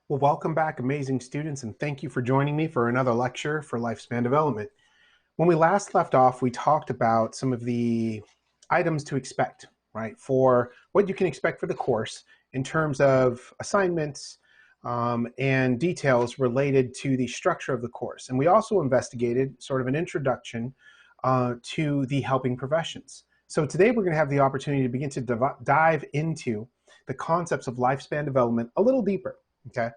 Well, welcome back, amazing students, and thank you for joining me for another lecture for lifespan development. When we last left off, we talked about some of the items to expect, right, for what you can expect for the course in terms of assignments and details related to the structure of the course. And we also investigated sort of an introduction to the helping professions. So today we're going to have the opportunity to begin to dive into the concepts of lifespan development a little deeper. Okay,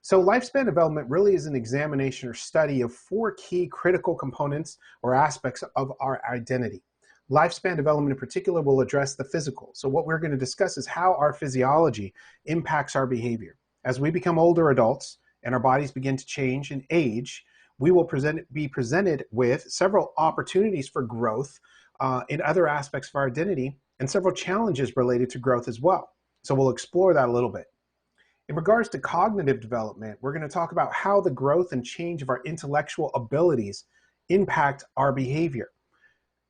so lifespan development really is an examination or study of four key critical components or aspects of our identity. Lifespan development in particular will address the physical. So what we're going to discuss is how our physiology impacts our behavior. As we become older adults and our bodies begin to change and age, we will be presented with several opportunities for growth in other aspects of our identity and several challenges related to growth as well. So we'll explore that a little bit. In regards to cognitive development, we're going to talk about how the growth and change of our intellectual abilities impact our behavior.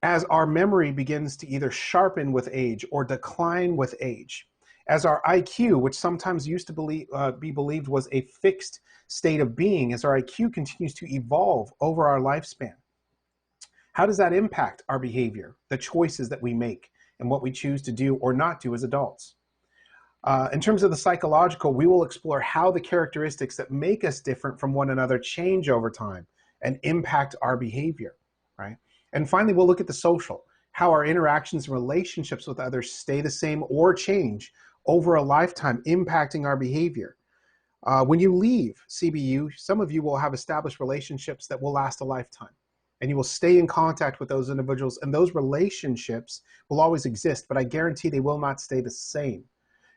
As our memory begins to either sharpen with age or decline with age, as our IQ, which sometimes used to be believed was a fixed state of being, as our IQ continues to evolve over our lifespan, how does that impact our behavior, the choices that we make, and what we choose to do or not do as adults? In terms of the psychological, we will explore how the characteristics that make us different from one another change over time and impact our behavior, right? And finally, we'll look at the social, how our interactions and relationships with others stay the same or change over a lifetime, impacting our behavior. When you leave CBU, some of you will have established relationships that will last a lifetime, and you will stay in contact with those individuals, and those relationships will always exist, but I guarantee they will not stay the same.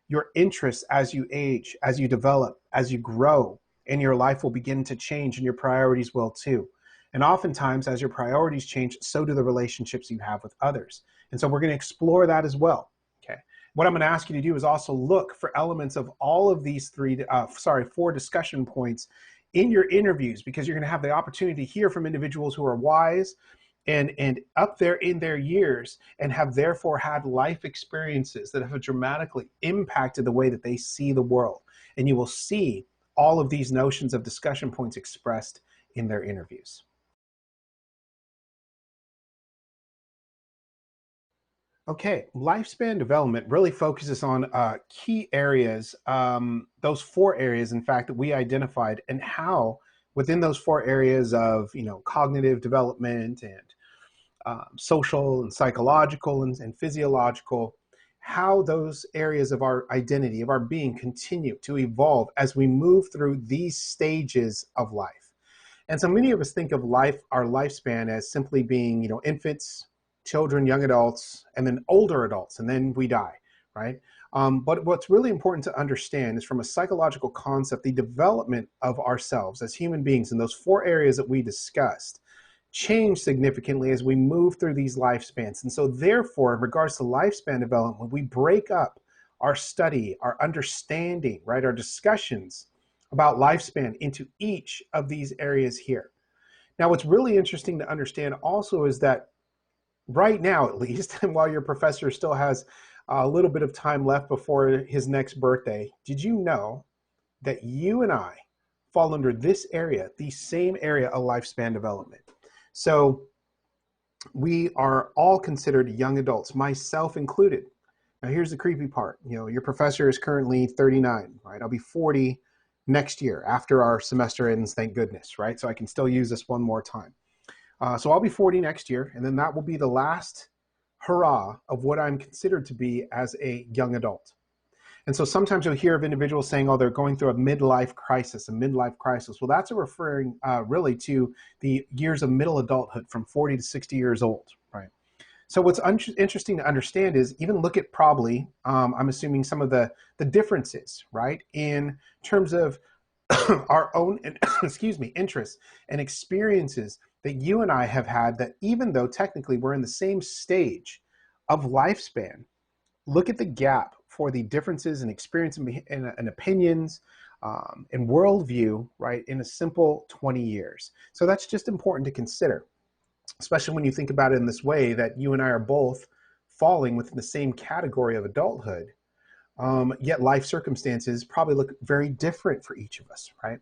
Your interests as you age, as you develop, as you grow, and your life will begin to change, and your priorities will too. And oftentimes, as your priorities change, so do the relationships you have with others. And so we're going to explore that as well. Okay. What I'm going to ask you to do is also look for elements of all of these four discussion points in your interviews, because you're going to have the opportunity to hear from individuals who are wise and up there in their years and have therefore had life experiences that have dramatically impacted the way that they see the world. And you will see all of these notions of discussion points expressed in their interviews. Okay, lifespan development really focuses on key areas, those four areas, in fact, that we identified, and how within those four areas of, cognitive development and social and psychological and physiological, how those areas of our identity, of our being, continue to evolve as we move through these stages of life. And so many of us think of our lifespan as simply being, infants, children, young adults, and then older adults, and then we die, right? But what's really important to understand is, from a psychological concept, the development of ourselves as human beings in those four areas that we discussed change significantly as we move through these lifespans. And so therefore, in regards to lifespan development, we break up our study, our understanding, right, our discussions about lifespan into each of these areas here. Now, what's really interesting to understand also is that right now, at least, and while your professor still has a little bit of time left before his next birthday, did you know that you and I fall under this area, the same area of lifespan development? So we are all considered young adults, myself included. Now here's the creepy part. Your professor is currently 39, right? I'll be 40 next year after our semester ends, thank goodness, right? So I can still use this one more time. So I'll be 40 next year, and then that will be the last hurrah of what I'm considered to be as a young adult. And so sometimes you'll hear of individuals saying, oh, they're going through a midlife crisis, Well, that's referring really to the years of middle adulthood from 40 to 60 years old, right? So what's interesting to understand is, even look at probably, I'm assuming, some of the differences, right, in terms of our own, interests and experiences that you and I have had, that even though technically we're in the same stage of lifespan, look at the gap for the differences in experience and opinions and worldview, right, in a simple 20 years. So that's just important to consider, especially when you think about it in this way, that you and I are both falling within the same category of adulthood. yet life circumstances probably look very different for each of us, right?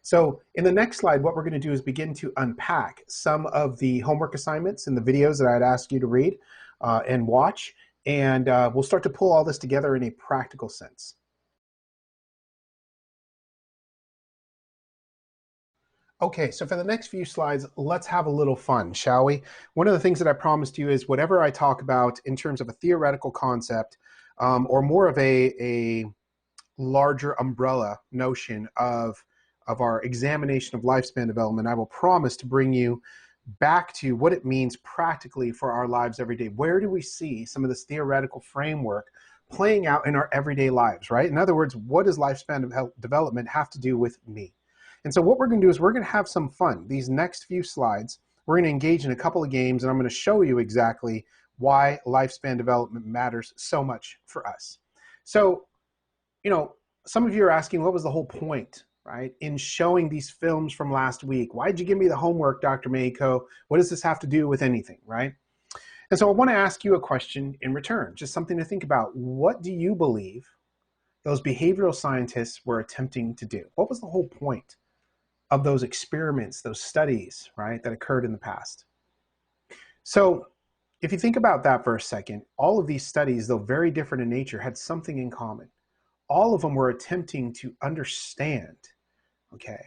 So in the next slide, what we're going to do is begin to unpack some of the homework assignments and the videos that I'd ask you to read and watch, and we'll start to pull all this together in a practical sense. Okay, so for the next few slides, let's have a little fun, shall we? One of the things that I promised you is whatever I talk about in terms of a theoretical concept or more of a larger umbrella notion of our examination of lifespan development, I will promise to bring you back to what it means practically for our lives every day. Where do we see some of this theoretical framework playing out in our everyday lives, right? In other words, what does lifespan development have to do with me? And so what we're going to do is we're going to have some fun. These next few slides, we're going to engage in a couple of games, and I'm going to show you exactly why lifespan development matters so much for us. So, you know, some of you are asking, what was the whole point, right, in showing these films from last week? Why did you give me the homework, Dr. Mako? What does this have to do with anything, right? And so I want to ask you a question in return, just something to think about. What do you believe those behavioral scientists were attempting to do? What was the whole point of those experiments, those studies, right, that occurred in the past? So if you think about that for a second, all of these studies, though very different in nature, had something in common. All of them were attempting to understand, okay,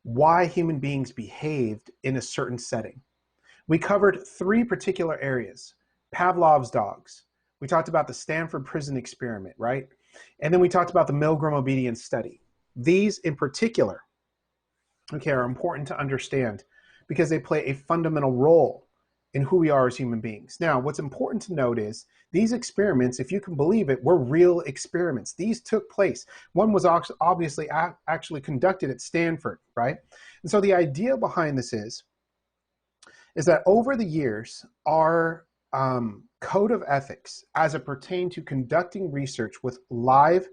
why human beings behaved in a certain setting. We covered three particular areas. Pavlov's dogs. We talked about the Stanford prison experiment, right? And then we talked about the Milgram obedience study. These in particular, okay, are important to understand because they play a fundamental role in who we are as human beings. Now, what's important to note is these experiments, if you can believe it, were real experiments. These took place. One was obviously actually conducted at Stanford, right? And so the idea behind this is that over the years, our code of ethics as it pertained to conducting research with live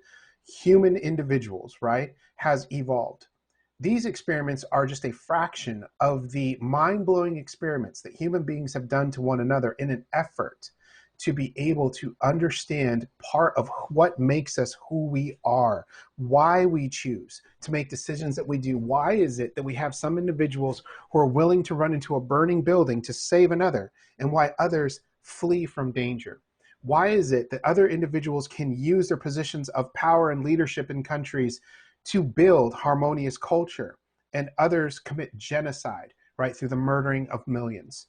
human individuals, right, has evolved. These experiments are just a fraction of the mind-blowing experiments that human beings have done to one another in an effort to be able to understand part of what makes us who we are, why we choose to make decisions that we do. Why is it that we have some individuals who are willing to run into a burning building to save another, and why others flee from danger? Why is it that other individuals can use their positions of power and leadership in countries to build harmonious culture, and others commit genocide, right, through the murdering of millions,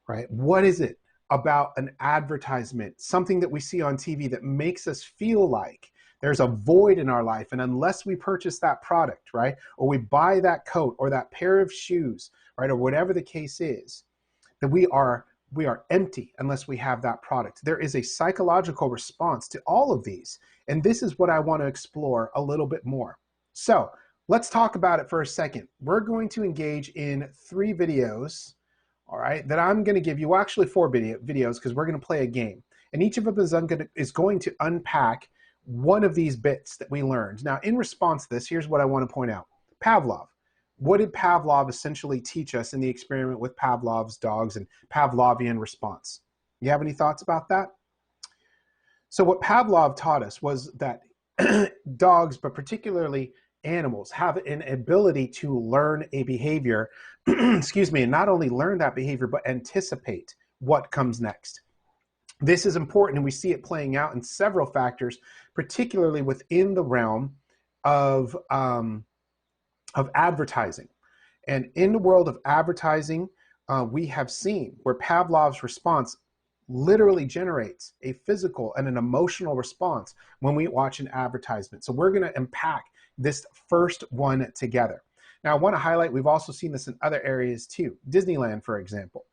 right? What is it about an advertisement, something that we see on TV that makes us feel like there's a void in our life, and unless we purchase that product, right, or we buy that coat or that pair of shoes, right, or whatever the case is, that we are empty unless we have that product? There is a psychological response to all of these, and this is what I want to explore a little bit more. So let's talk about it for a second. We're going to engage in 3 videos, all right, that I'm going to give you. Well, actually 4 videos, because we're going to play a game. And each of them is going to unpack one of these bits that we learned. Now, in response to this, here's what I want to point out. Pavlov. What did Pavlov essentially teach us in the experiment with Pavlov's dogs and Pavlovian response? You have any thoughts about that? So what Pavlov taught us was that dogs, but particularly animals, have an ability to learn a behavior, excuse me, and not only learn that behavior, but anticipate what comes next. This is important, and we see it playing out in several factors, particularly within the realm of advertising. And in the world of advertising, we have seen where Pavlov's response literally generates a physical and an emotional response when we watch an advertisement. So we're going to unpack this first one together. Now, I want to highlight, we've also seen this in other areas too. Disneyland, for example.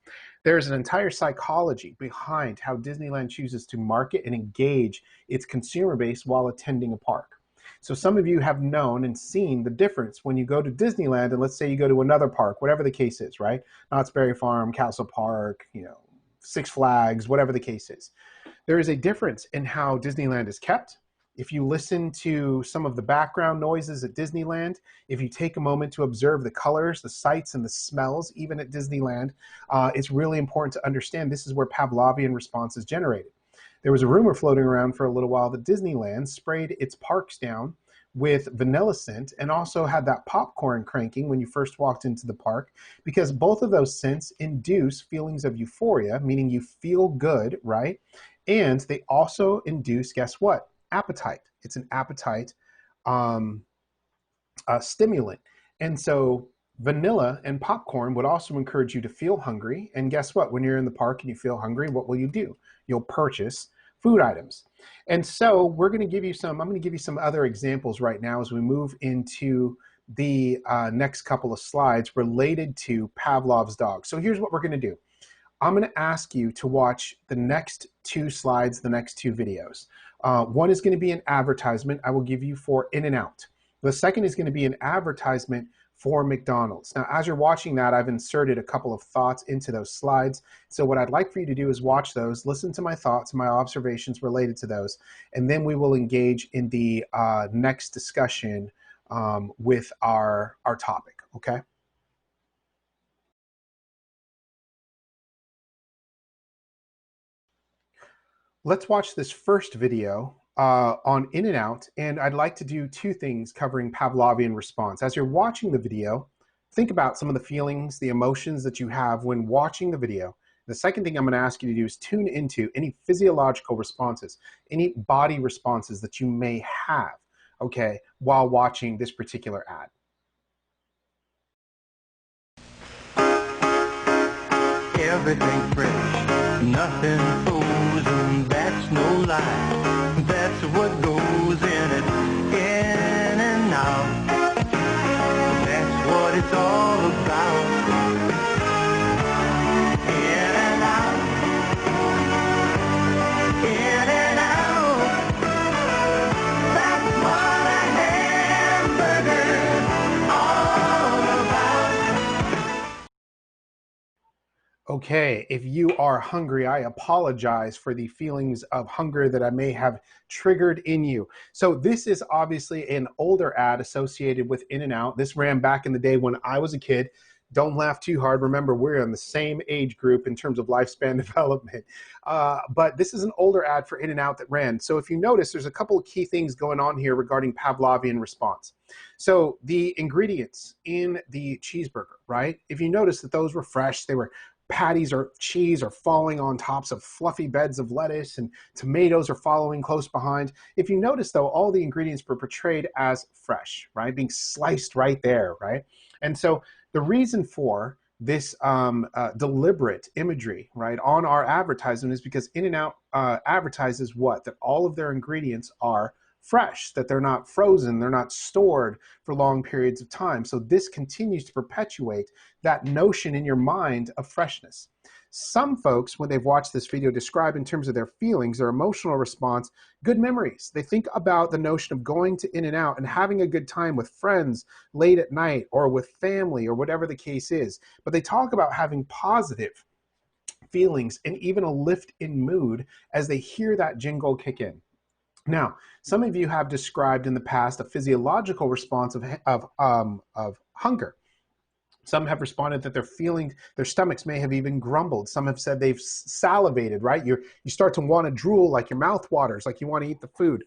There's an entire psychology behind how Disneyland chooses to market and engage its consumer base while attending a park. So some of you have known and seen the difference when you go to Disneyland, and let's say you go to another park, whatever the case is, right? Knott's Berry Farm, Castle Park, you know, Six Flags, whatever the case is. There is a difference in how Disneyland is kept. If you listen to some of the background noises at Disneyland, if you take a moment to observe the colors, the sights, and the smells, even at Disneyland, it's really important to understand this is where Pavlovian response is generated. There was a rumor floating around for a little while that Disneyland sprayed its parks down with vanilla scent and also had that popcorn cranking when you first walked into the park, because both of those scents induce feelings of euphoria, meaning you feel good, right? And they also induce, guess what? Appetite. It's an appetite stimulant. And so vanilla and popcorn would also encourage you to feel hungry. And guess what? When you're in the park and you feel hungry, what will you do? You'll purchase food items. And so I'm going to give you some other examples right now as we move into the next couple of slides related to Pavlov's dog. So here's what we're going to do. I'm going to ask you to watch the next two slides, the next two videos. One is going to be an advertisement I will give you for In-N-Out. The second is going to be an advertisement for McDonald's. Now, as you're watching that, I've inserted a couple of thoughts into those slides. So what I'd like for you to do is watch those, listen to my thoughts and my observations related to those, and then we will engage in the next discussion with our topic, okay? Let's watch this first video on In-N-Out, and I'd like to do two things covering Pavlovian response. As you're watching the video, think about some of the feelings, the emotions that you have when watching the video. The second thing I'm going to ask you to do is tune into any physiological responses, any body responses that you may have, okay, while watching this particular ad. Everything fresh, nothing frozen, that's no lie. That's what goes in it, in and out. That's what it's all about. In and out, in and out. That's what a hamburger's all about. Okay, if you are hungry, I apologize for the feelings of hunger that I may have triggered in you. So this is obviously an older ad associated with In-N-Out. This ran back in the day when I was a kid. Don't laugh too hard. Remember, we're in the same age group in terms of lifespan development. But this is an older ad for In-N-Out that ran. So if you notice, there's a couple of key things going on here regarding Pavlovian response. So the ingredients in the cheeseburger, right? If you notice that those were fresh, they were patties or cheese are falling on tops of fluffy beds of lettuce, and tomatoes are following close behind. If you notice, though, all the ingredients were portrayed as fresh, right? Being sliced right there, right? And so the reason for this deliberate imagery, right, on our advertisement is because In-N-Out advertises what? That all of their ingredients are fresh, that they're not frozen, they're not stored for long periods of time. So this continues to perpetuate that notion in your mind of freshness. Some folks, when they've watched this video, describe in terms of their feelings, their emotional response, good memories. They think about the notion of going to In-N-Out and having a good time with friends late at night or with family or whatever the case is. But they talk about having positive feelings and even a lift in mood as they hear that jingle kick in. Now, some of you have described in the past a physiological response of hunger. Some have responded that their stomachs may have even grumbled. Some have said they've salivated, right? You start to want to drool, like your mouth waters, like you want to eat the food.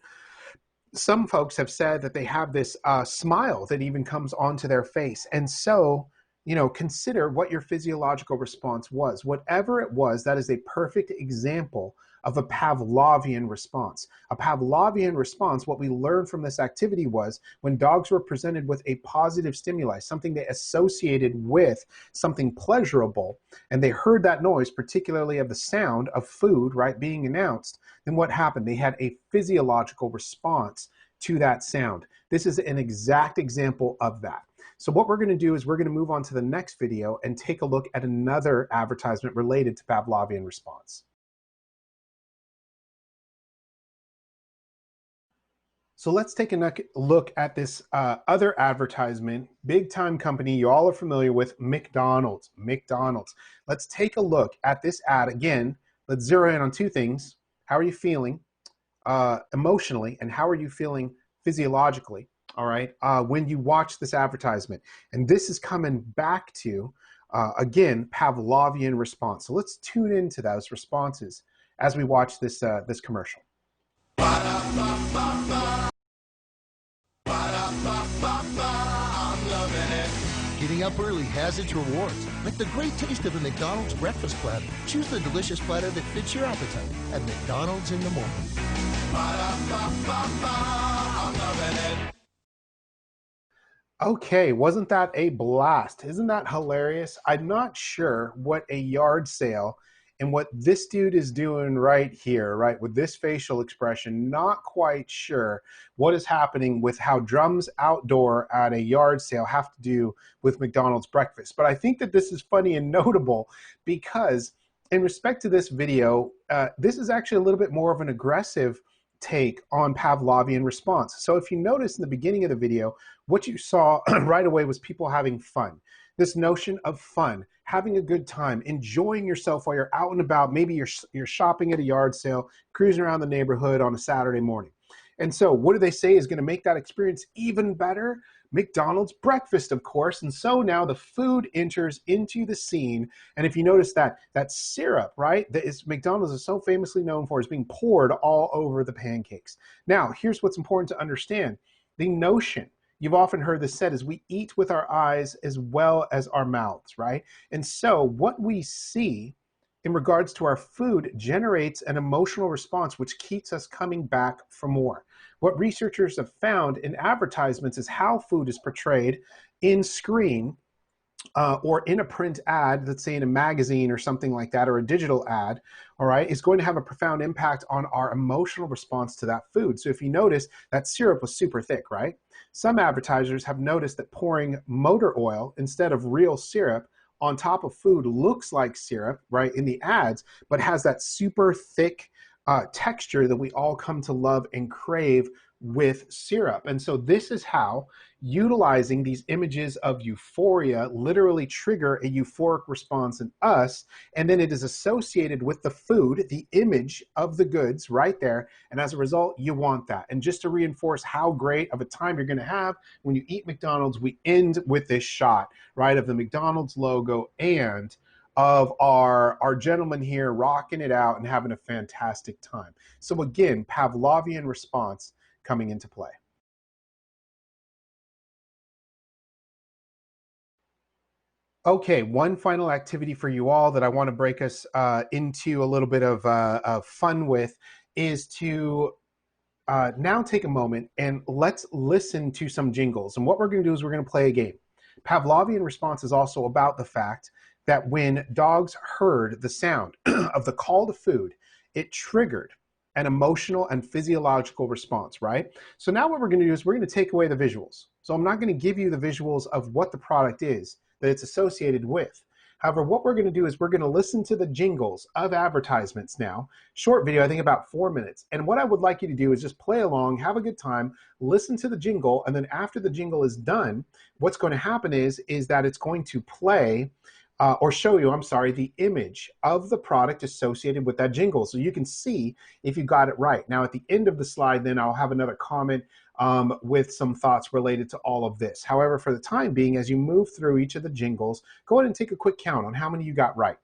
Some folks have said that they have this smile that even comes onto their face. And so, you know, consider what your physiological response was. Whatever it was, that is a perfect example of a Pavlovian response. A Pavlovian response, what we learned from this activity was when dogs were presented with a positive stimuli, something they associated with something pleasurable, and they heard that noise, particularly of the sound of food, right, being announced, then what happened? They had a physiological response to that sound. This is an exact example of that. So what we're going to do is we're going to move on to the next video and take a look at another advertisement related to Pavlovian response. So let's take a look at this other advertisement, big time company you all are familiar with, McDonald's. McDonald's. Let's take a look at this ad again. Let's zero in on two things. How are you feeling emotionally, and how are you feeling physiologically, all right, when you watch this advertisement? And this is coming back to, again, Pavlovian response. So let's tune into those responses as we watch this commercial. Getting up early has its rewards, like the great taste of a McDonald's breakfast platter. Choose the delicious platter that fits your appetite at McDonald's in the morning. Okay, wasn't that a blast? Isn't that hilarious? I'm not sure what a yard sale and what this dude is doing right here, right, with this facial expression. Not quite sure what is happening with how drums outdoor at a yard sale have to do with McDonald's breakfast. But I think that this is funny and notable because in respect to this video, this is actually a little bit more of an aggressive take on Pavlovian response. So if you notice in the beginning of the video, what you saw right away was people having fun. This notion of fun, having a good time, enjoying yourself while you're out and about. Maybe you're shopping at a yard sale, cruising around the neighborhood on a Saturday morning. And so what do they say is going to make that experience even better? McDonald's breakfast, of course. And so now the food enters into the scene. And if you notice that syrup, right, that is McDonald's is so famously known for is being poured all over the pancakes. Now, here's what's important to understand. The notion, you've often heard this said, is we eat with our eyes as well as our mouths, right? And so what we see in regards to our food generates an emotional response which keeps us coming back for more. What researchers have found in advertisements is how food is portrayed in screen or in a print ad, let's say in a magazine or something like that, or a digital ad, all right, is going to have a profound impact on our emotional response to that food. So if you notice, that syrup was super thick, right? Some advertisers have noticed that pouring motor oil instead of real syrup on top of food looks like syrup, right, in the ads, but has that super thick texture that we all come to love and crave with syrup. And so this is how utilizing these images of euphoria literally trigger a euphoric response in us, and then it is associated with the food, the image of the goods right there, and as a result, you want that. And just to reinforce how great of a time you're going to have when you eat McDonald's, we end with this shot, right, of the McDonald's logo and of our gentleman here rocking it out and having a fantastic time. So again, Pavlovian response coming into play. Okay, one final activity for you all that I want to break us into a little bit of fun with is to now take a moment and let's listen to some jingles. And what we're going to do is we're going to play a game. Pavlovian response is also about the fact that when dogs heard the sound of the call to food, it triggered an emotional and physiological response, right? So now what we're going to do is we're going to take away the visuals. So I'm not going to give you the visuals of what the product is that it's associated with. However, what we're going to do is we're going to listen to the jingles of advertisements now. Short video, I think about 4 minutes. And what I would like you to do is just play along, have a good time, listen to the jingle, and then after the jingle is done, what's going to happen is that it's going to play or show you, I'm sorry, the image of the product associated with that jingle. So you can see if you got it right. Now at the end of the slide, then I'll have another comment with some thoughts related to all of this. However, for the time being, as you move through each of the jingles, go ahead and take a quick count on how many you got right.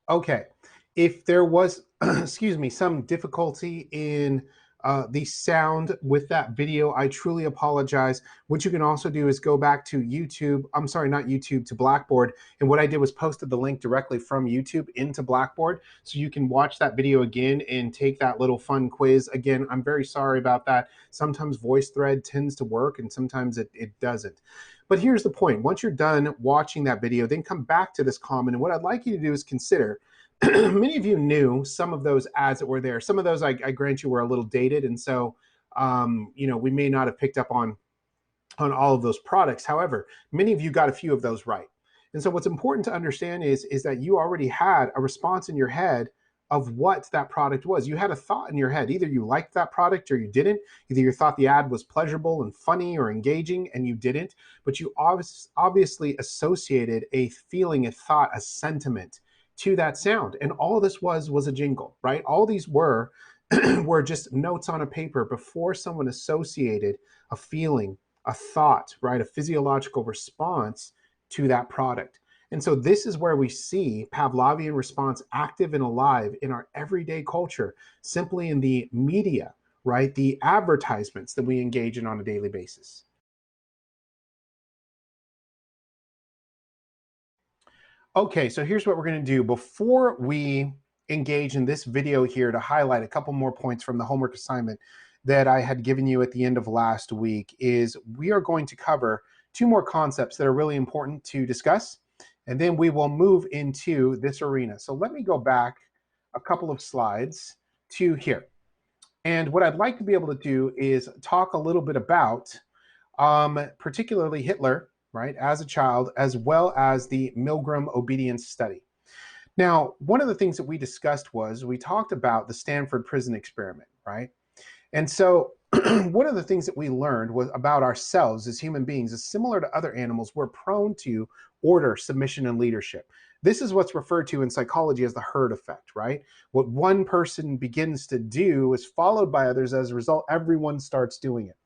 Okay. If there was, excuse me, some difficulty in the sound with that video, I truly apologize. What you can also do is go back to YouTube. I'm sorry, not YouTube, to Blackboard. And what I did was posted the link directly from YouTube into Blackboard. So you can watch that video again and take that little fun quiz. Again, I'm very sorry about that. Sometimes VoiceThread tends to work and sometimes it doesn't. But here's the point. Once you're done watching that video, then come back to this comment. And what I'd like you to do is consider, many of you knew some of those ads that were there. Some of those, I grant you, were a little dated. And so, we may not have picked up on all of those products. However, many of you got a few of those right. And so what's important to understand is that you already had a response in your head of what that product was. You had a thought in your head. Either you liked that product or you didn't. Either you thought the ad was pleasurable and funny or engaging and you didn't, but you obviously associated a feeling, a thought, a sentiment to that sound. And all this was a jingle, right? All these were were just notes on a paper before someone associated a feeling, a thought, right? A physiological response to that product. And so this is where we see Pavlovian response active and alive in our everyday culture, simply in the media, right? The advertisements that we engage in on a daily basis. Okay, so here's what we're going to do before we engage in this video here to highlight a couple more points from the homework assignment that I had given you at the end of last week. Is we are going to cover two more concepts that are really important to discuss, and then we will move into this arena. So let me go back a couple of slides to here. And what I'd like to be able to do is talk a little bit about particularly Hitler, right, as a child, as well as the Milgram obedience study. Now, one of the things that we discussed was we talked about the Stanford prison experiment, right? And so one of the things that we learned was about ourselves as human beings is similar to other animals, we're prone to order, submission, and leadership. This is what's referred to in psychology as the herd effect, right? What one person begins to do is followed by others. As a result, everyone starts doing it.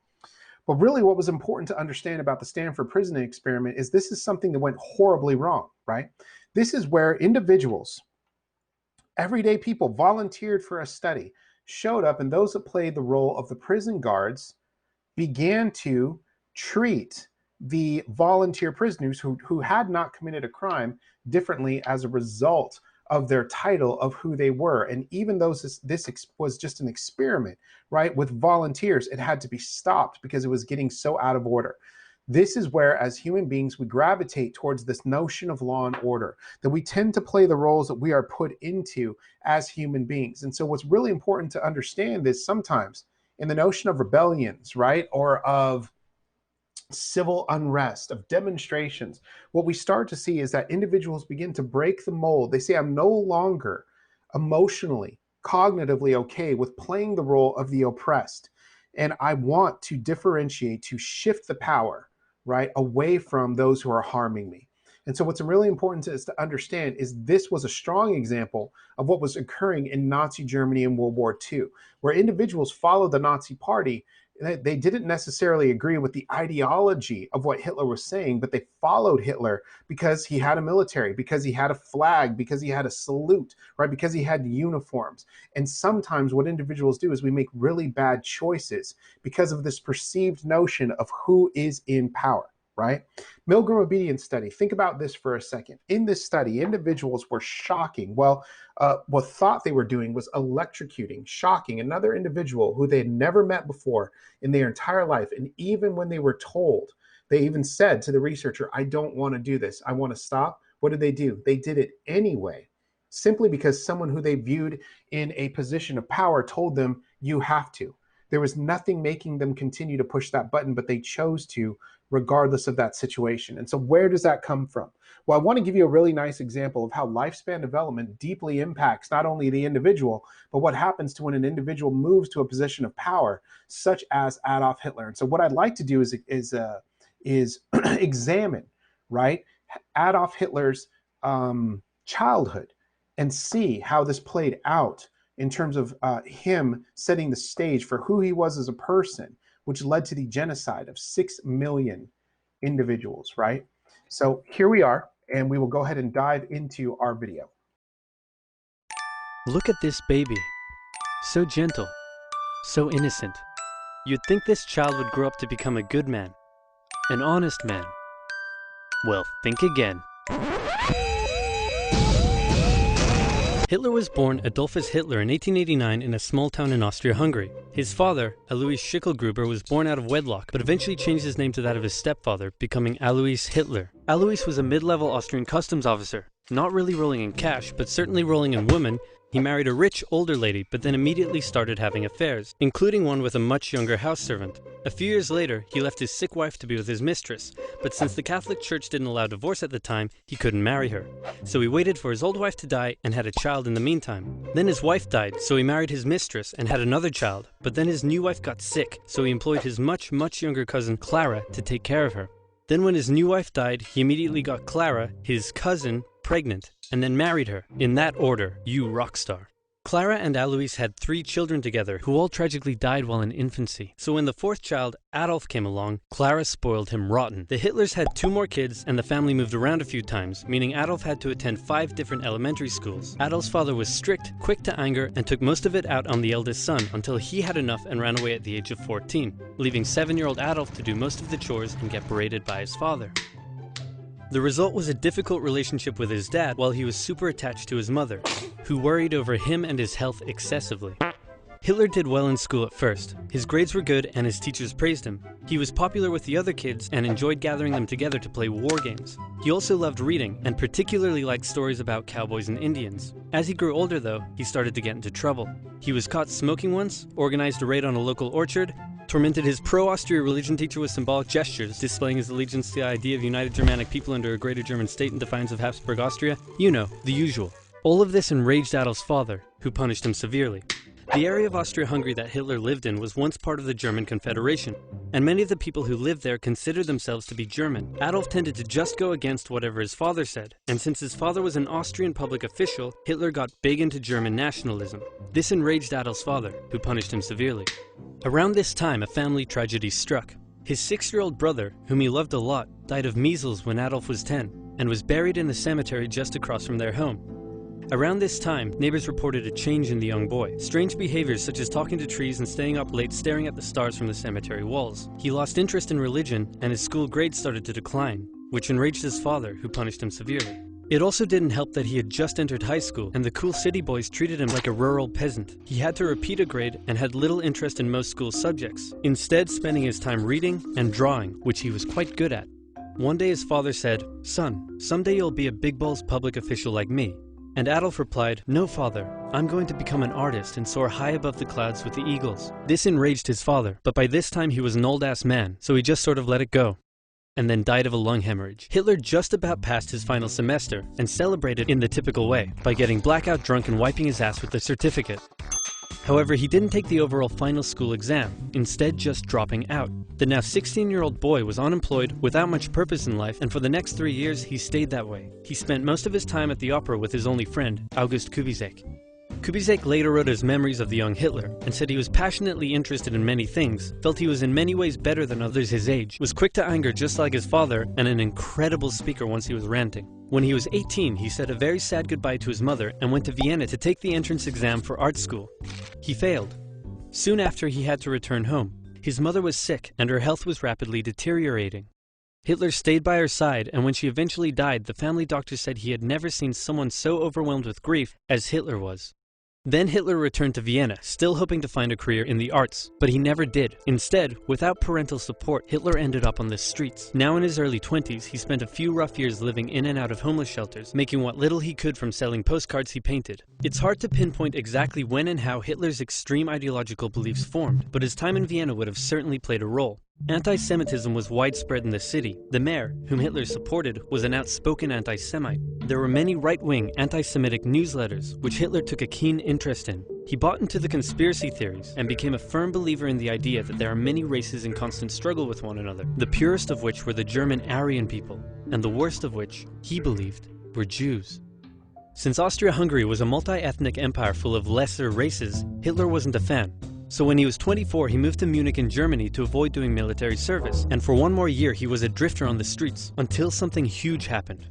But really what was important to understand about the Stanford prison experiment is this is something that went horribly wrong, right? This is where individuals, everyday people, volunteered for a study, showed up, and those that played the role of the prison guards began to treat the volunteer prisoners who had not committed a crime differently as a result of their title of who they were. And even though this was just an experiment, right, with volunteers, it had to be stopped because it was getting so out of order. This is where, as human beings, we gravitate towards this notion of law and order, that we tend to play the roles that we are put into as human beings. And so what's really important to understand is sometimes in the notion of rebellions, right, or of civil unrest, of demonstrations, what we start to see is that individuals begin to break the mold. They say, I'm no longer emotionally, cognitively okay with playing the role of the oppressed. And I want to differentiate, to shift the power, right, away from those who are harming me. And so what's really important to understand is this was a strong example of what was occurring in Nazi Germany in World War II, where individuals followed the Nazi party. They didn't necessarily agree with the ideology of what Hitler was saying, but they followed Hitler because he had a military, because he had a flag, because he had a salute, right? Because he had uniforms. And sometimes what individuals do is we make really bad choices because of this perceived notion of who is in power, right? Milgram obedience study. Think about this for a second. In this study, individuals were shocking. What thought they were doing was electrocuting, shocking another individual who they had never met before in their entire life. And even when they were told, they even said to the researcher, I don't want to do this. I want to stop. What did they do? They did it anyway, simply because someone who they viewed in a position of power told them, you have to. There was nothing making them continue to push that button, but they chose to, regardless of that situation. And so where does that come from? Well, I want to give you a really nice example of how lifespan development deeply impacts not only the individual, but what happens to when an individual moves to a position of power, such as Adolf Hitler. And so what I'd like to do is examine, right, Adolf Hitler's childhood and see how this played out in terms of him setting the stage for who he was as a person, which led to the genocide of 6 million individuals, right? So here we are, and we will go ahead and dive into our video. Look at this baby. So gentle, so innocent. You'd think this child would grow up to become a good man, an honest man. Well, think again. Hitler was born Adolphus Hitler in 1889 in a small town in Austria-Hungary. His father, Alois Schicklgruber, was born out of wedlock, but eventually changed his name to that of his stepfather, becoming Alois Hitler. Alois was a mid-level Austrian customs officer, not really rolling in cash, but certainly rolling in women. He married a rich, older lady, but then immediately started having affairs, including one with a much younger house servant. A few years later, he left his sick wife to be with his mistress, but since the Catholic Church didn't allow divorce at the time, he couldn't marry her. So he waited for his old wife to die and had a child in the meantime. Then his wife died, so he married his mistress and had another child, but then his new wife got sick, so he employed his much younger cousin Clara to take care of her. Then when his new wife died, he immediately got Clara, his cousin, pregnant, and then married her. In that order, you rock star. Clara and Alois had 3 children together, who all tragically died while in infancy. So when the 4th child, Adolf, came along, Clara spoiled him rotten. The Hitlers had 2 more kids, and the family moved around a few times, meaning Adolf had to attend 5 different elementary schools. Adolf's father was strict, quick to anger, and took most of it out on the eldest son until he had enough and ran away at the age of 14, leaving 7-year-old Adolf to do most of the chores and get berated by his father. The result was a difficult relationship with his dad while he was super attached to his mother, who worried over him and his health excessively. Hitler did well in school at first. His grades were good and his teachers praised him. He was popular with the other kids and enjoyed gathering them together to play war games. He also loved reading and particularly liked stories about cowboys and Indians. As he grew older though, he started to get into trouble. He was caught smoking once, organized a raid on a local orchard, tormented his pro-Austria religion teacher with symbolic gestures, displaying his allegiance to the idea of united Germanic people under a greater German state in defiance of Habsburg Austria. You know, the usual. All of this enraged Adolf's father, who punished him severely. The area of Austria-Hungary that Hitler lived in was once part of the German Confederation, and many of the people who lived there considered themselves to be German. Adolf tended to just go against whatever his father said, and since his father was an Austrian public official, Hitler got big into German nationalism. This enraged Adolf's father, who punished him severely. Around this time, a family tragedy struck. His 6-year-old brother, whom he loved a lot, died of measles when Adolf was 10, and was buried in the cemetery just across from their home. Around this time, neighbors reported a change in the young boy. Strange behaviors such as talking to trees and staying up late staring at the stars from the cemetery walls. He lost interest in religion, and his school grades started to decline, which enraged his father, who punished him severely. It also didn't help that he had just entered high school, and the cool city boys treated him like a rural peasant. He had to repeat a grade and had little interest in most school subjects, instead spending his time reading and drawing, which he was quite good at. One day his father said, "Son, someday you'll be a big-balls public official like me." And Adolf replied, "No, father, I'm going to become an artist and soar high above the clouds with the eagles." This enraged his father, but by this time he was an old-ass man, so he just sort of let it go, and then died of a lung hemorrhage. Hitler just about passed his final semester, and celebrated in the typical way, by getting blackout drunk and wiping his ass with the certificate. However, he didn't take the overall final school exam, instead just dropping out. The now 16-year-old boy was unemployed, without much purpose in life, and for the next 3 years he stayed that way. He spent most of his time at the opera with his only friend, August Kubizek. Kubizek later wrote his memories of the young Hitler, and said he was passionately interested in many things, felt he was in many ways better than others his age, was quick to anger just like his father, and an incredible speaker once he was ranting. When he was 18, he said a very sad goodbye to his mother and went to Vienna to take the entrance exam for art school. He failed. Soon after, he had to return home. His mother was sick, and her health was rapidly deteriorating. Hitler stayed by her side, and when she eventually died, the family doctor said he had never seen someone so overwhelmed with grief as Hitler was. Then Hitler returned to Vienna, still hoping to find a career in the arts, but he never did. Instead, without parental support, Hitler ended up on the streets. Now in his early 20s, he spent a few rough years living in and out of homeless shelters, making what little he could from selling postcards he painted. It's hard to pinpoint exactly when and how Hitler's extreme ideological beliefs formed, but his time in Vienna would have certainly played a role. Anti-Semitism was widespread in the city. The mayor, whom Hitler supported, was an outspoken anti-Semite. There were many right-wing, anti-Semitic newsletters, which Hitler took a keen interest in. He bought into the conspiracy theories, and became a firm believer in the idea that there are many races in constant struggle with one another, the purest of which were the German Aryan people, and the worst of which, he believed, were Jews. Since Austria-Hungary was a multi-ethnic empire full of lesser races, Hitler wasn't a fan. So when he was 24, he moved to Munich in Germany to avoid doing military service, and for one more year he was a drifter on the streets, until something huge happened.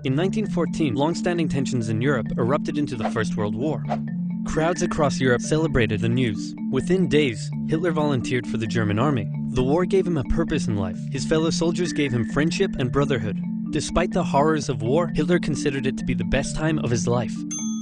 In 1914, long-standing tensions in Europe erupted into the First World War. Crowds across Europe celebrated the news. Within days, Hitler volunteered for the German army. The war gave him a purpose in life. His fellow soldiers gave him friendship and brotherhood. Despite the horrors of war, Hitler considered it to be the best time of his life.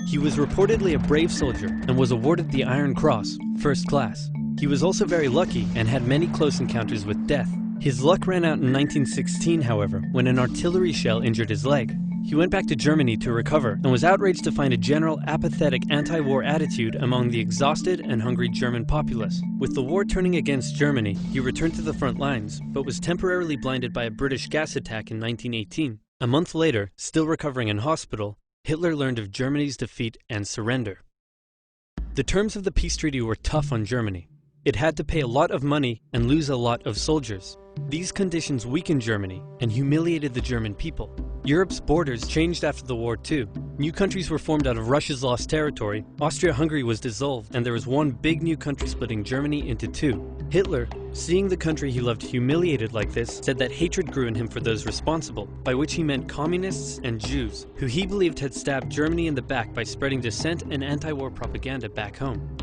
He was reportedly a brave soldier and was awarded the Iron Cross, first class. He was also very lucky and had many close encounters with death. His luck ran out in 1916, however, when an artillery shell injured his leg. He went back to Germany to recover and was outraged to find a general apathetic anti-war attitude among the exhausted and hungry German populace. With the war turning against Germany, he returned to the front lines, but was temporarily blinded by a British gas attack in 1918. A month later, still recovering in hospital, Hitler learned of Germany's defeat and surrender. The terms of the peace treaty were tough on Germany. It had to pay a lot of money and lose a lot of soldiers. These conditions weakened Germany and humiliated the German people. Europe's borders changed after the war too. New countries were formed out of Russia's lost territory, Austria-Hungary was dissolved, and there was one big new country splitting Germany into two. Hitler, seeing the country he loved humiliated like this, said that hatred grew in him for those responsible, by which he meant communists and Jews, who he believed had stabbed Germany in the back by spreading dissent and anti-war propaganda back home.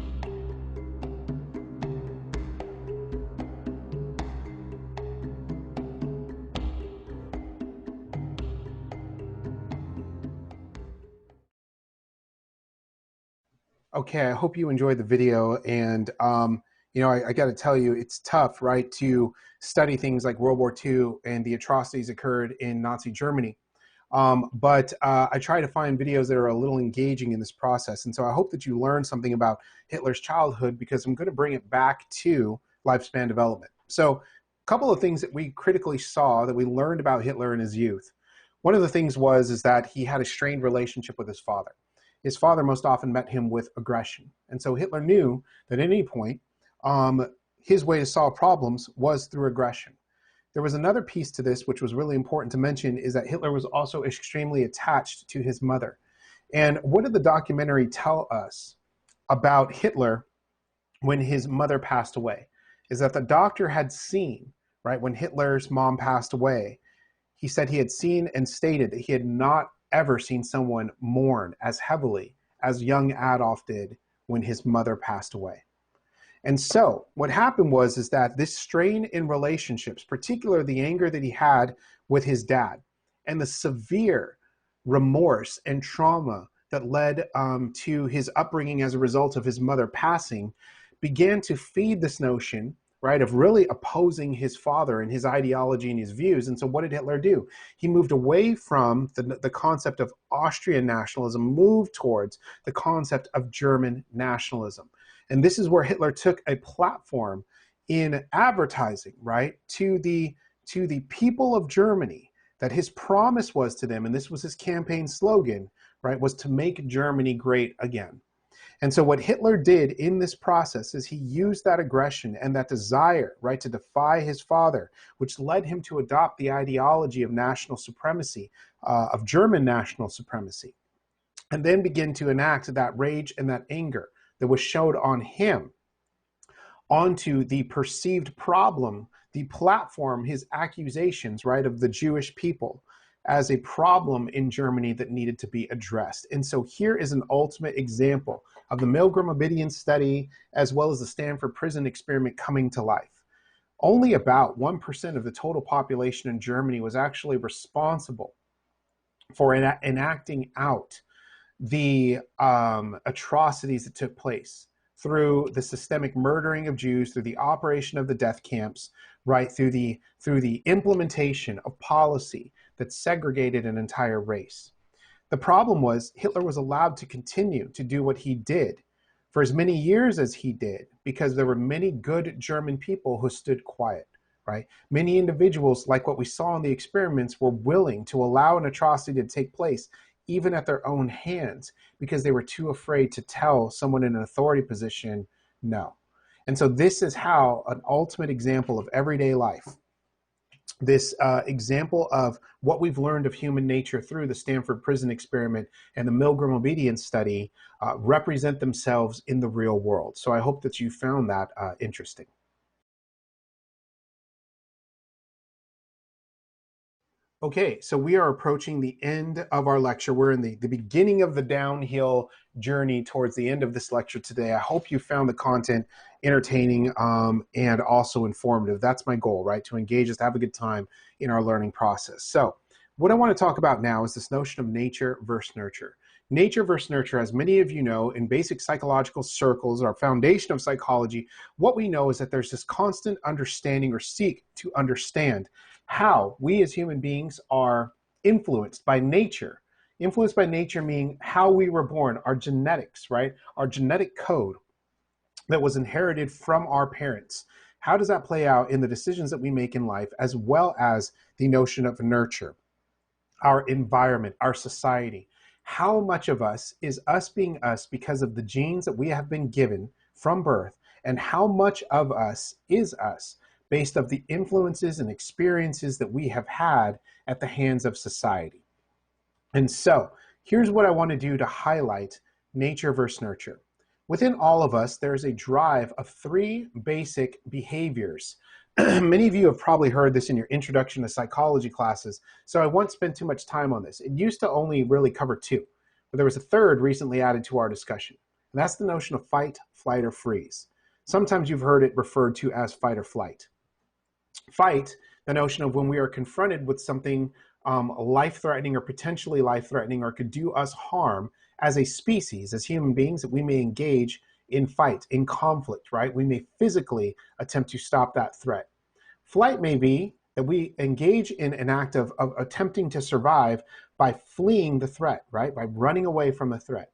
Okay, I hope you enjoyed the video, and I got to tell you, it's tough, right, to study things like World War II and the atrocities occurred in Nazi Germany. But I try to find videos that are a little engaging in this process, and so I hope that you learned something about Hitler's childhood, because I'm going to bring it back to lifespan development. So, a couple of things that we critically saw that we learned about Hitler in his youth. One of the things is that he had a strained relationship with his father. His father most often met him with aggression. And so Hitler knew that at any point, his way to solve problems was through aggression. There was another piece to this which was really important to mention, is that Hitler was also extremely attached to his mother. And what did the documentary tell us about Hitler when his mother passed away? Is that the doctor had seen, right, when Hitler's mom passed away, he said he had seen and stated that he had not ever seen someone mourn as heavily as young Adolf did when his mother passed away. And so what happened is that this strain in relationships, particularly the anger that he had with his dad and the severe remorse and trauma that led to his upbringing as a result of his mother passing, began to feed this notion, right, of really opposing his father and his ideology and his views. And so what did Hitler do? He moved away from the concept of Austrian nationalism, moved towards the concept of German nationalism. And this is where Hitler took a platform in advertising, right, to the people of Germany, that his promise was to them, and this was his campaign slogan, right, was to make Germany great again. And so what Hitler did in this process is he used that aggression and that desire, right, to defy his father, which led him to adopt the ideology of national supremacy, of German national supremacy, and then begin to enact that rage and that anger that was showed on him onto the perceived problem, the platform, his accusations, right, of the Jewish people as a problem in Germany that needed to be addressed. And so here is an ultimate example of the Milgram-Obedience study, as well as the Stanford Prison Experiment coming to life. Only about 1% of the total population in Germany was actually responsible for enacting out the atrocities that took place through the systemic murdering of Jews, through the operation of the death camps, right, through the implementation of policy that segregated an entire race. The problem was Hitler was allowed to continue to do what he did for as many years as he did, because there were many good German people who stood quiet, right? Many individuals, like what we saw in the experiments, were willing to allow an atrocity to take place even at their own hands, because they were too afraid to tell someone in an authority position no. And so this is how an ultimate example of everyday life, this example of what we've learned of human nature through the Stanford Prison Experiment and the Milgram Obedience study, represent themselves in the real world. So I hope that you found that interesting. Okay, so we are approaching the end of our lecture. We're in the beginning of the downhill journey towards the end of this lecture today. I hope you found the content entertaining and also informative. That's my goal, right? To engage us, to have a good time in our learning process. So what I want to talk about now is this notion of nature versus nurture. Nature versus nurture, as many of you know, in basic psychological circles, our foundation of psychology, what we know is that there's this constant understanding or seek to understand how we as human beings are influenced by nature. Influenced by nature meaning how we were born, our genetics, right? Our genetic code that was inherited from our parents. How does that play out in the decisions that we make in life, as well as the notion of nurture, our environment, our society? How much of us is us being us because of the genes that we have been given from birth, and how much of us is us based on the influences and experiences that we have had at the hands of society? And so here's what I want to do to highlight nature versus nurture. Within all of us, there's a drive of three basic behaviors. Many of you have probably heard this in your introduction to psychology classes, so I won't spend too much time on this. It used to only really cover two, but there was a third recently added to our discussion, and that's the notion of fight, flight, or freeze. Sometimes you've heard it referred to as fight or flight. Fight, the notion of when we are confronted with something life-threatening or potentially life-threatening or could do us harm as a species, as human beings, that we may engage in fight, in conflict, right? We may physically attempt to stop that threat. Flight may be that we engage in an act of attempting to survive by fleeing the threat, right? By running away from the threat.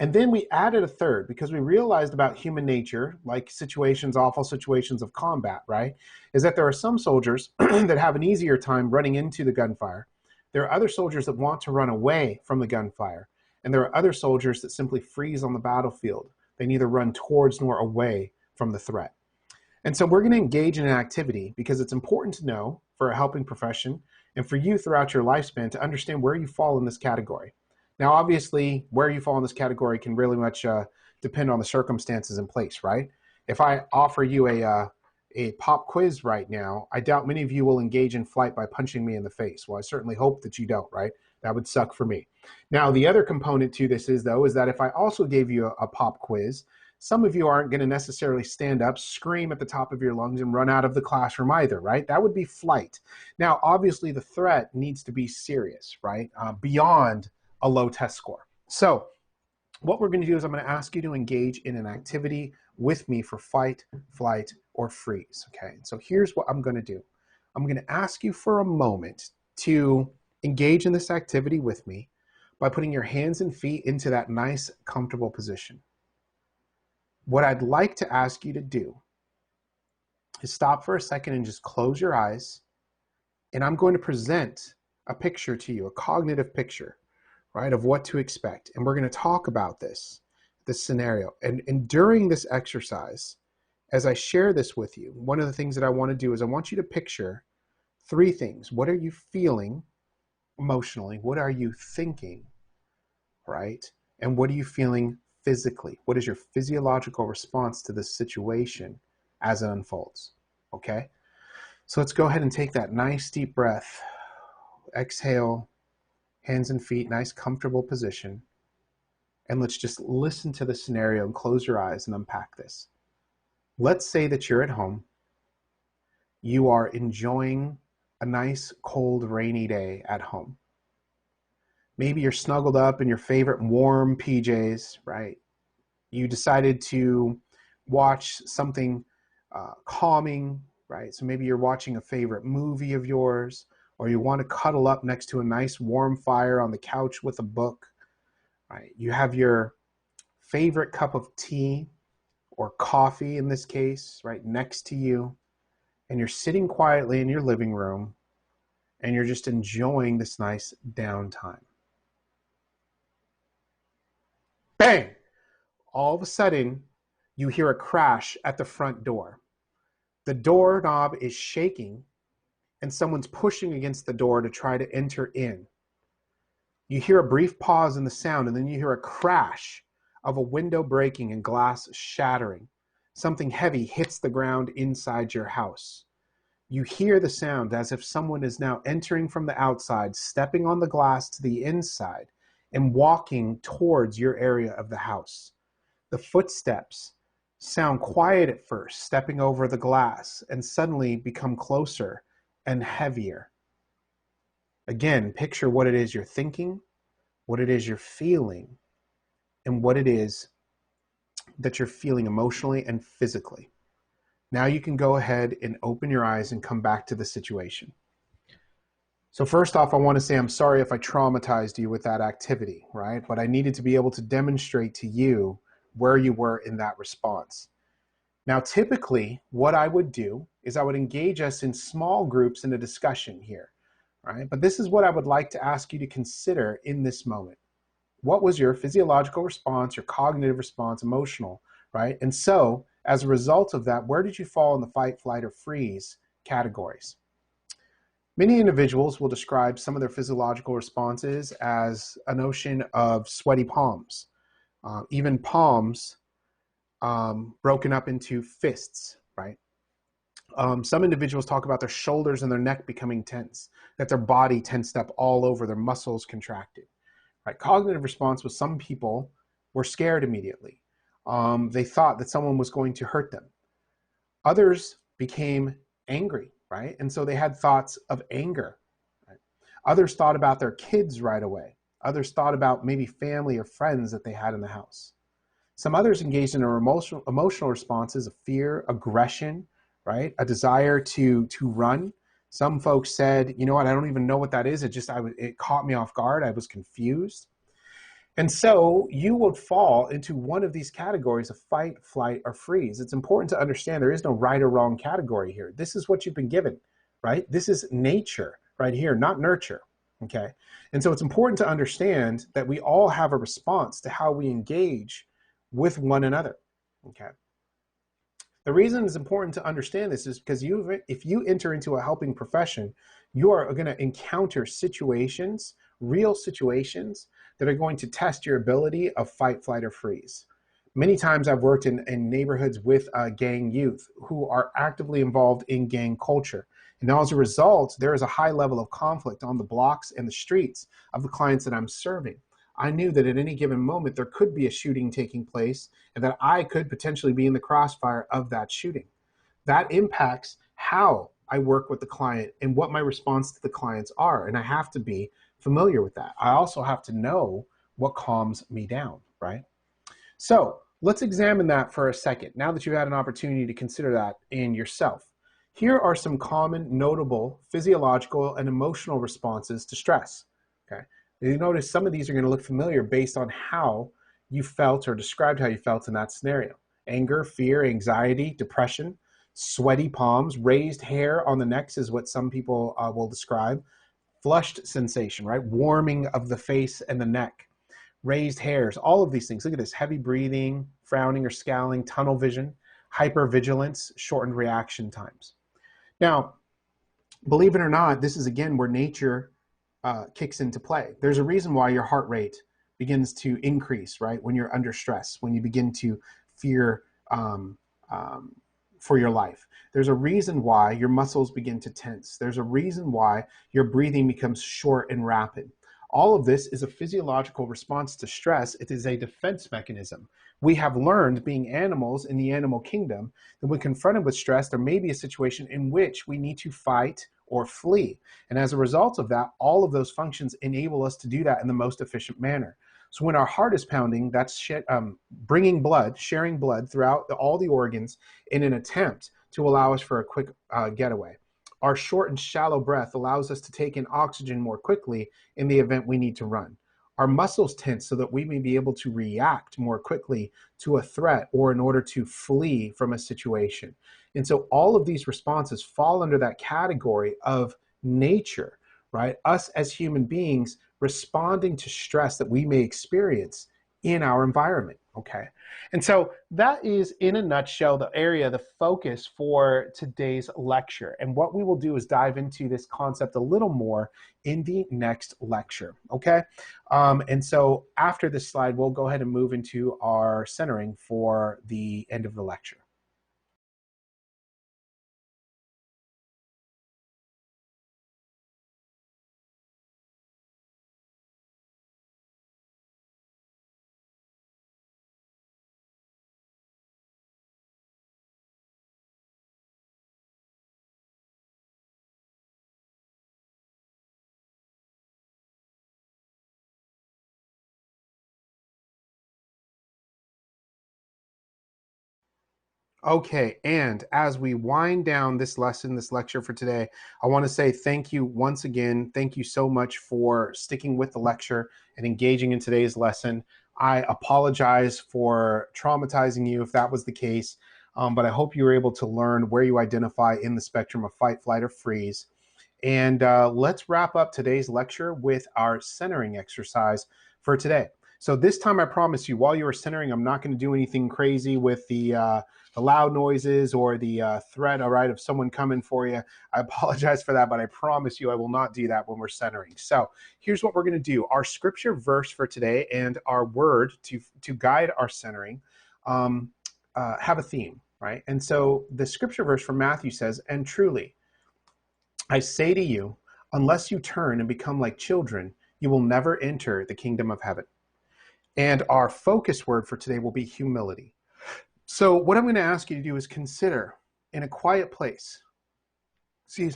And then we added a third because we realized about human nature, like situations, awful situations of combat, right? Is that there are some soldiers that have an easier time running into the gunfire. There are other soldiers that want to run away from the gunfire. And there are other soldiers that simply freeze on the battlefield. They neither run towards nor away from the threat. And so we're going to engage in an activity because it's important to know for a helping profession and for you throughout your lifespan to understand where you fall in this category. Now, obviously, where you fall in this category can really much depend on the circumstances in place, right? If I offer you a pop quiz right now, I doubt many of you will engage in flight by punching me in the face. Well, I certainly hope that you don't, right? That would suck for me. Now, the other component to this is, though, is that if I also gave you a pop quiz, some of you aren't going to necessarily stand up, scream at the top of your lungs, and run out of the classroom either, right? That would be flight. Now, obviously, the threat needs to be serious, right? Beyond a low test score. So what we're going to do is I'm going to ask you to engage in an activity with me for fight, flight, or freeze. Okay, so here's what I'm going to do. I'm going to ask you for a moment to engage in this activity with me by putting your hands and feet into that nice, comfortable position. What I'd like to ask you to do is stop for a second and just close your eyes, and I'm going to present a picture to you, a cognitive picture, right, of what to expect. And we're going to talk about this scenario. And during this exercise, as I share this with you, one of the things that I want to do is I want you to picture three things. What are you feeling emotionally? What are you thinking, right? And what are you feeling physically? What is your physiological response to this situation as it unfolds? Okay? So let's go ahead and take that nice deep breath. Exhale. Hands and feet, nice comfortable position. And let's just listen to the scenario and close your eyes and unpack this. Let's say that you're at home. You are enjoying a nice, cold, rainy day at home. Maybe you're snuggled up in your favorite warm PJs, right? You decided to watch something calming, right? So maybe you're watching a favorite movie of yours, or you want to cuddle up next to a nice warm fire on the couch with a book, right? You have your favorite cup of tea or coffee in this case, right, next to you, and you're sitting quietly in your living room, and you're just enjoying this nice downtime. Bang! All of a sudden, you hear a crash at the front door. The doorknob is shaking, and someone's pushing against the door to try to enter in. You hear a brief pause in the sound, and then you hear a crash of a window breaking and glass shattering. Something heavy hits the ground inside your house. You hear the sound as if someone is now entering from the outside, stepping on the glass to the inside, and walking towards your area of the house. The footsteps sound quiet at first, stepping over the glass, and suddenly become closer and heavier. Again, picture what it is you're thinking, what it is you're feeling, and what it is that you're feeling emotionally and physically. Now you can go ahead and open your eyes and come back to the situation. So first off, I want to say I'm sorry if I traumatized you with that activity, right? But I needed to be able to demonstrate to you where you were in that response. Now, typically, what I would do is I would engage us in small groups in a discussion here, right? But this is what I would like to ask you to consider in this moment. What was your physiological response, your cognitive response, emotional, right? And so, as a result of that, where did you fall in the fight, flight, or freeze categories? Many individuals will describe some of their physiological responses as a notion of sweaty palms, even palms broken up into fists, right? Some individuals talk about their shoulders and their neck becoming tense, that their body tensed up all over, their muscles contracted. Right? Cognitive response was some people were scared immediately. They thought that someone was going to hurt them. Others became angry, right? And so they had thoughts of anger. Right? Others thought about their kids right away. Others thought about maybe family or friends that they had in the house. Some others engaged in emotional responses of fear, aggression, right? A desire to run. Some folks said, you know what, I don't even know what that is. It caught me off guard. I was confused. And so you would fall into one of these categories of fight, flight, or freeze. It's important to understand there is no right or wrong category here. This is what you've been given, right? This is nature right here, not nurture, okay? And so it's important to understand that we all have a response to how we engage with one another, okay? The reason it's important to understand this is because if you enter into a helping profession, you are going to encounter situations, real situations, that are going to test your ability of fight, flight, or freeze. Many times I've worked in neighborhoods with gang youth who are actively involved in gang culture. And as a result, there is a high level of conflict on the blocks and the streets of the clients that I'm serving. I knew that at any given moment there could be a shooting taking place and that I could potentially be in the crossfire of that shooting. That impacts how I work with the client and what my response to the clients are. And I have to be familiar with that. I also have to know what calms me down, right? So let's examine that for a second. Now that you've had an opportunity to consider that in yourself, here are some common, notable physiological and emotional responses to stress, okay? You notice some of these are going to look familiar based on how you felt or described how you felt in that scenario. Anger, fear, anxiety, depression, sweaty palms, raised hair on the neck is what some people will describe. Flushed sensation, right? Warming of the face and the neck. Raised hairs, all of these things. Look at this, heavy breathing, frowning or scowling, tunnel vision, hypervigilance, shortened reaction times. Now, believe it or not, this is again where nature kicks into play. There's a reason why your heart rate begins to increase, right? When you're under stress, when you begin to fear for your life. There's a reason why your muscles begin to tense. There's a reason why your breathing becomes short and rapid. All of this is a physiological response to stress. It is a defense mechanism. We have learned, being animals in the animal kingdom, that when confronted with stress, there may be a situation in which we need to fight or flee. And as a result of that, all of those functions enable us to do that in the most efficient manner. So when our heart is pounding, that's bringing blood, sharing blood throughout all the organs in an attempt to allow us for a quick getaway. Our short and shallow breath allows us to take in oxygen more quickly in the event we need to run. Our muscles tense so that we may be able to react more quickly to a threat or in order to flee from a situation. And so all of these responses fall under that category of nature, right? Us as human beings responding to stress that we may experience in our environment, okay? And so that is, in a nutshell, the focus for today's lecture. And what we will do is dive into this concept a little more in the next lecture, okay? And so after this slide, we'll go ahead and move into our centering for the end of the lecture. Okay, and as we wind down this lesson, this lecture for today, I want to say thank you once again. Thank you so much for sticking with the lecture and engaging in today's lesson. I apologize for traumatizing you if that was the case, but I hope you were able to learn where you identify in the spectrum of fight, flight, or freeze. And let's wrap up today's lecture with our centering exercise for today. So this time, I promise you, while you are centering, I'm not going to do anything crazy with the loud noises or the threat, all right, of someone coming for you. I apologize for that, but I promise you I will not do that when we're centering. So here's what we're going to do. Our scripture verse for today and our word to guide our centering have a theme, right? And so the scripture verse from Matthew says, "And truly, I say to you, unless you turn and become like children, you will never enter the kingdom of heaven." And our focus word for today will be humility. So what I'm going to ask you to do is consider in a quiet place,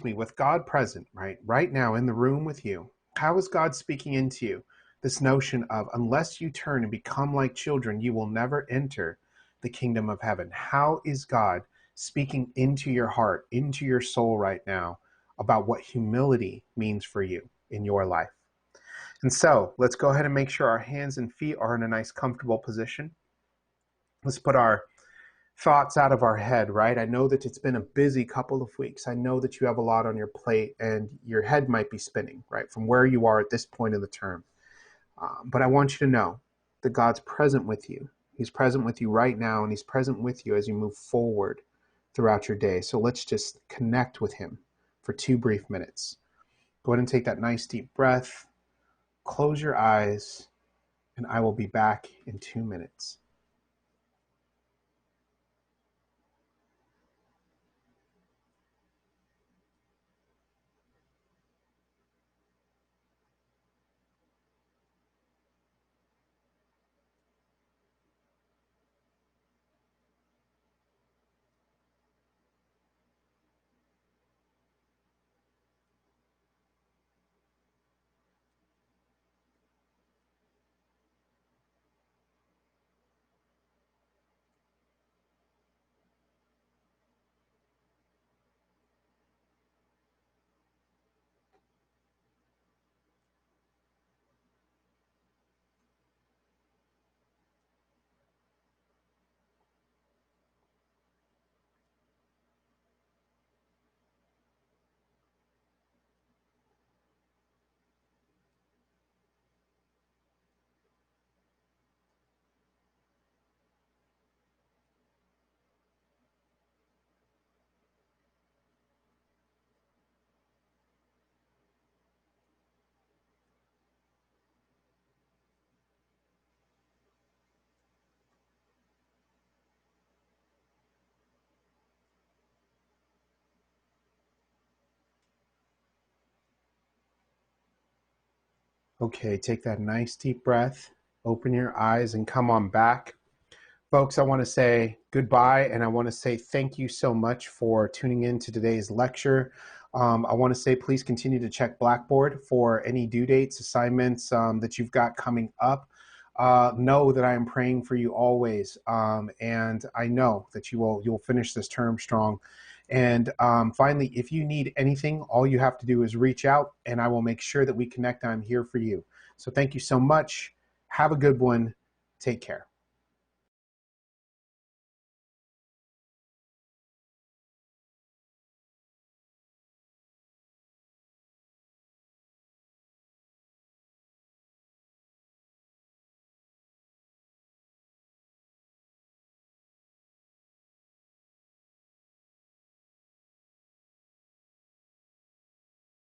with God present, right now in the room with you, how is God speaking into you? This notion of unless you turn and become like children, you will never enter the kingdom of heaven. How is God speaking into your heart, into your soul right now about what humility means for you in your life? And so let's go ahead and make sure our hands and feet are in a nice comfortable position. Let's put our thoughts out of our head, right? I know that it's been a busy couple of weeks. I know that you have a lot on your plate and your head might be spinning, right, from where you are at this point in the term. But I want you to know that God's present with you. He's present with you right now, and he's present with you as you move forward throughout your day. So let's just connect with him for 2 brief minutes. Go ahead and take that nice deep breath. Close your eyes, and I will be back in 2 minutes. Okay, take that nice deep breath, open your eyes, and come on back. Folks, I want to say goodbye, and I want to say thank you so much for tuning in to today's lecture. I want to say please continue to check Blackboard for any due dates, assignments that you've got coming up. Know that I am praying for you always, and I know that you'll finish this term strong. And finally, if you need anything, all you have to do is reach out, and I will make sure that we connect. I'm here for you. So thank you so much. Have a good one. Take care.